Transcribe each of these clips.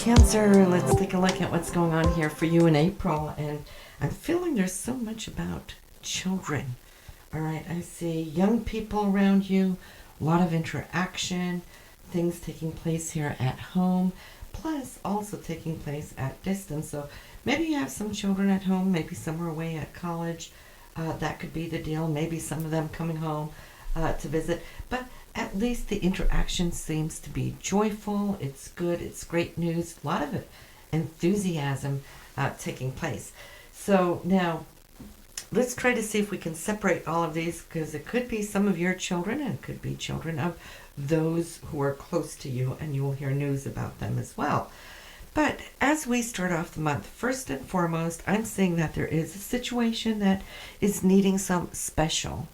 Cancer, let's take a look at what's going on here for you in April. And I'm feeling there's so much about children. All right, I see young people around you, a lot of interaction, things taking place here at home, plus also taking place at distance. So maybe you have some children at home, maybe some are away at college. That could be the deal. Maybe some of them coming home to visit. But at least the interaction seems to be joyful. It's good. It's great news. A lot of it, enthusiasm taking place. So now let's try to see if we can separate all of these, because it could be some of your children and it could be children of those who are close to you, and you will hear news about them as well. But as we start off the month, first and foremost, I'm seeing that there is a situation that is needing some special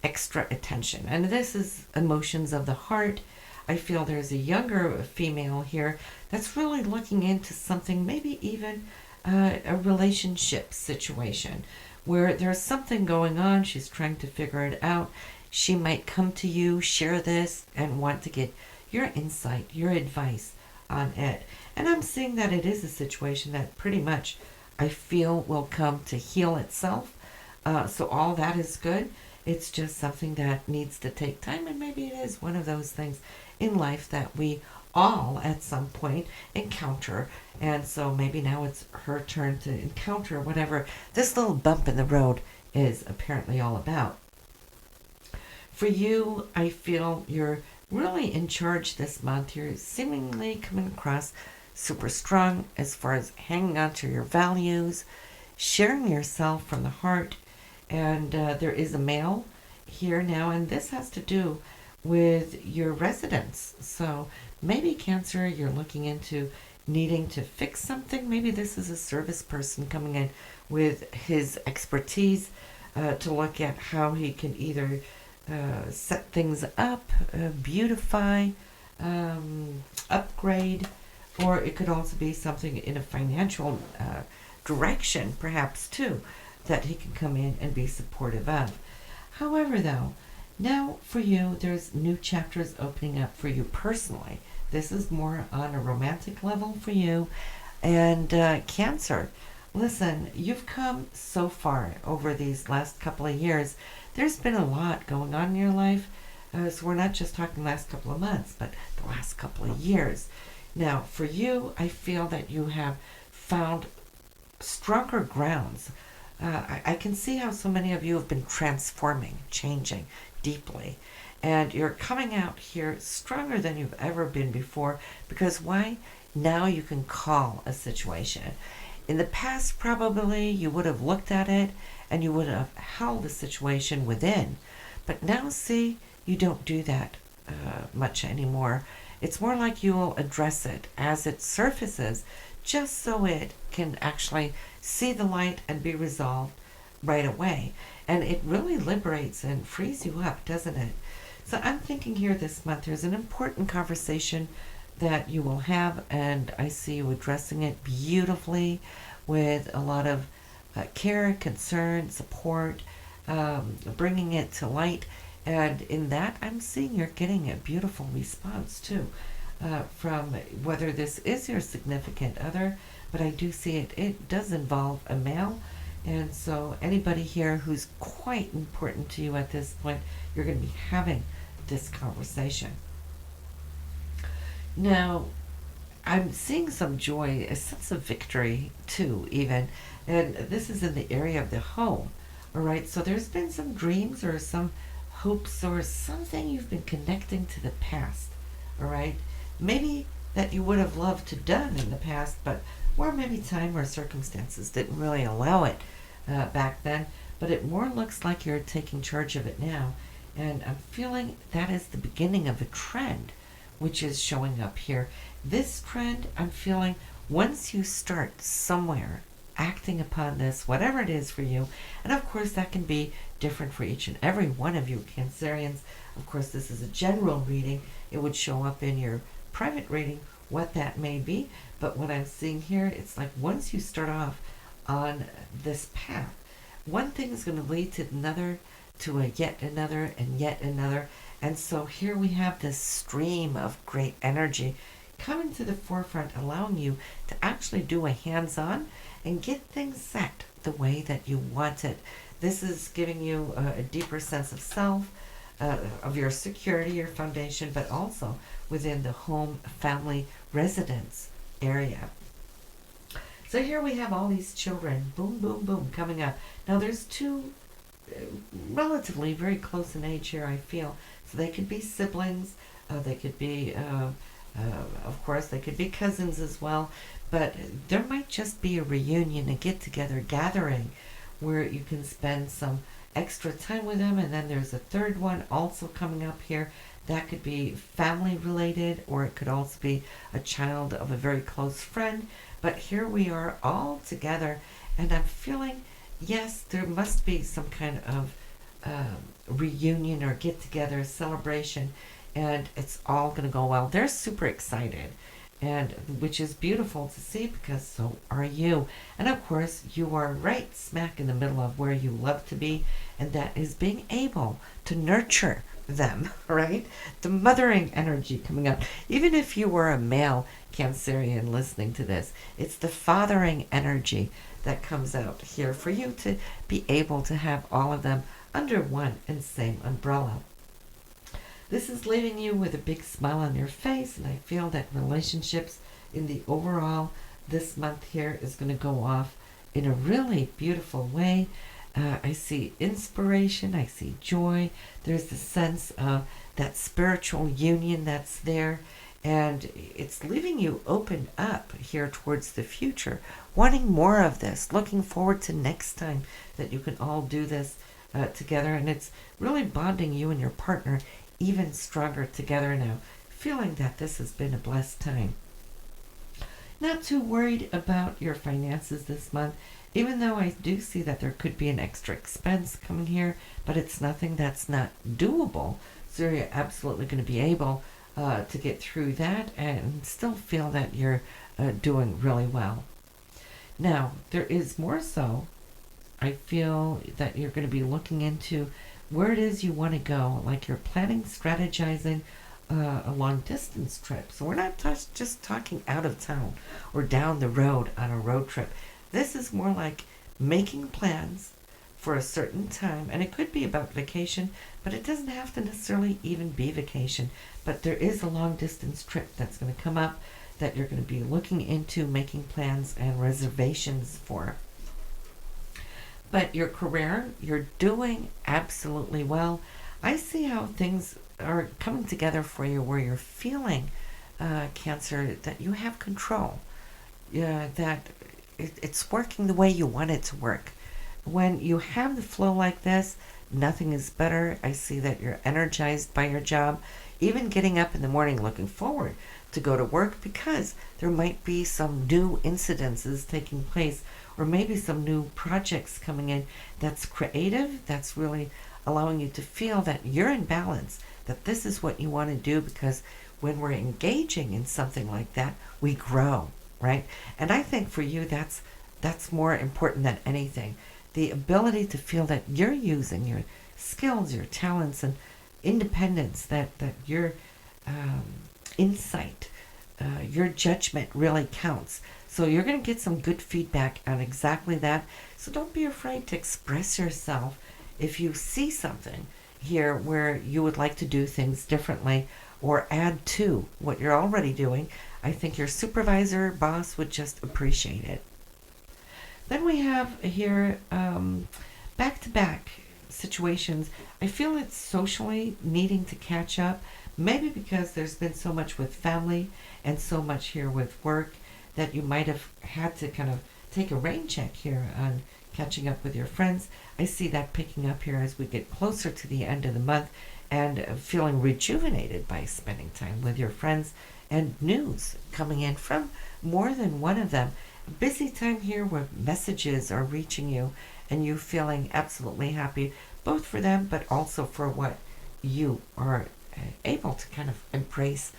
extra attention. And this is emotions of the heart. I feel there's a younger female here that's really looking into something, maybe even a relationship situation where there's something going on. She's trying to figure it out. She might come to you, share this, and want to get your insight, your advice on it. And I'm seeing that it is a situation that pretty much I feel will come to heal itself. So all that is good. It's just something that needs to take time, and maybe it is one of those things in life that we all at some point encounter. And so maybe now it's her turn to encounter whatever this little bump in the road is apparently all about. For you, I feel you're really in charge this month. You're seemingly coming across super strong as far as hanging on to your values, sharing yourself from the heart. And there is a male here now, and this has to do with your residence. So maybe Cancer, you're looking into needing to fix something. Maybe this is a service person coming in with his expertise to look at how he can either set things up, beautify, upgrade, or it could also be something in a financial direction, perhaps too, that he can come in and be supportive of. However, though, now for you, there's new chapters opening up for you personally. This is more on a romantic level for you. And Cancer, listen, you've come so far over these last couple of years. There's been a lot going on in your life. So we're not just talking last couple of months, but the last couple of years. Now, for you, I feel that you have found stronger grounds. I can see how so many of you have been transforming, changing deeply. And you're coming out here stronger than you've ever been before. Because why? Now you can call a situation. In the past, probably, you would have looked at it and you would have held the situation within. But now, see, you don't do that much anymore. It's more like you will address it as it surfaces, just so it can actually see the light and be resolved right away. And it really liberates and frees you up, doesn't it? So I'm thinking here this month there's an important conversation that you will have, and I see you addressing it beautifully with a lot of care, concern, support, bringing it to light. And in that, I'm seeing you're getting a beautiful response too, from whether this is your significant other, but I do see it does involve a male. And so anybody here who's quite important to you at this point, you're going to be having this conversation. Now, I'm seeing some joy, a sense of victory too, even. And this is in the area of the home. All right, so there's been some dreams or some hopes or something you've been connecting to the past. All right, maybe that you would have loved to done in the past, but or maybe time or circumstances didn't really allow it back then. But it more looks like you're taking charge of it now. And I'm feeling that is the beginning of a trend, which is showing up here. This trend, I'm feeling, once you start somewhere acting upon this, whatever it is for you, and of course that can be different for each and every one of you Cancerians. Of course, this is a general reading. It would show up in your private reading what that may be. But what I'm seeing here, it's like once you start off on this path, one thing is going to lead to another, to a yet another, and yet another. And so here we have this stream of great energy coming to the forefront, allowing you to actually do a hands-on and get things set the way that you want it. This is giving you a deeper sense of self, of your security, your foundation, but also within the home, family, residence area. So here we have all these children, boom, boom, boom, coming up. Now there's two relatively very close in age here, I feel. So they could be siblings, they could be, of course, they could be cousins as well. But there might just be a reunion, a get-together, gathering, where you can spend some extra time with them. And then there's a third one also coming up here. That could be family related, or it could also be a child of a very close friend. But here we are all together, and I'm feeling, yes, there must be some kind of reunion or get-together celebration, and it's all going to go well. They're super excited, and which is beautiful to see, because so are you. And of course, you are right smack in the middle of where you love to be, and that is being able to nurture them, right? The mothering energy coming out. Even if you were a male Cancerian listening to this, it's the fathering energy that comes out here for you to be able to have all of them under one and same umbrella. This is leaving you with a big smile on your face, and I feel that relationships in the overall this month here is going to go off in a really beautiful way. I see inspiration, I see joy. There's the sense of that spiritual union that's there, and it's leaving you open up here towards the future, wanting more of this, looking forward to next time that you can all do this together, and it's really bonding you and your partner even stronger together now, feeling that this has been a blessed time. Not too worried about your finances this month, even though I do see that there could be an extra expense coming here, but it's nothing that's not doable. So you're absolutely going to be able to get through that and still feel that you're doing really well. Now, there is more so, I feel that you're going to be looking into where it is you want to go, like you're planning, strategizing a long distance trip. So we're not just talking out of town or down the road on a road trip. This is more like making plans for a certain time, and it could be about vacation, but it doesn't have to necessarily even be vacation. But there is a long distance trip that's going to come up that you're going to be looking into making plans and reservations for. But your career, you're doing absolutely well. I see how things are coming together for you, where you're feeling, Cancer, that you have control, that it's working the way you want it to work. When you have the flow like this, nothing is better. I see that you're energized by your job, even getting up in the morning looking forward to go to work, because there might be some new incidences taking place, or maybe some new projects coming in that's creative, that's really allowing you to feel that you're in balance, that this is what you want to do, because when we're engaging in something like that, we grow, right? And I think for you, that's more important than anything. The ability to feel that you're using your skills, your talents, and independence, that your insight, your judgment really counts. So you're going to get some good feedback on exactly that. So don't be afraid to express yourself if you see something here where you would like to do things differently or add to what you're already doing. I think your supervisor, boss would just appreciate it. Then we have here back-to-back situations. I feel it's socially needing to catch up, maybe because there's been so much with family and so much here with work that you might have had to kind of take a rain check here on catching up with your friends. I see that picking up here as we get closer to the end of the month, and feeling rejuvenated by spending time with your friends, and news coming in from more than one of them. A busy time here where messages are reaching you and you feeling absolutely happy, both for them but also for what you are able to kind of embrace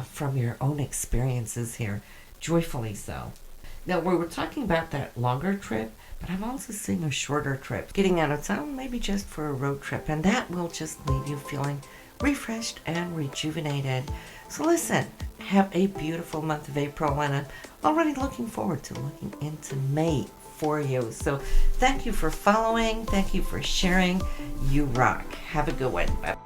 from your own experiences here, joyfully so. Now, we were talking about that longer trip, but I'm also seeing a shorter trip, getting out of town, maybe just for a road trip, and that will just leave you feeling refreshed and rejuvenated. So listen, have a beautiful month of April, and I'm already looking forward to looking into May for you. So thank you for following. Thank you for sharing. You rock. Have a good one. Bye.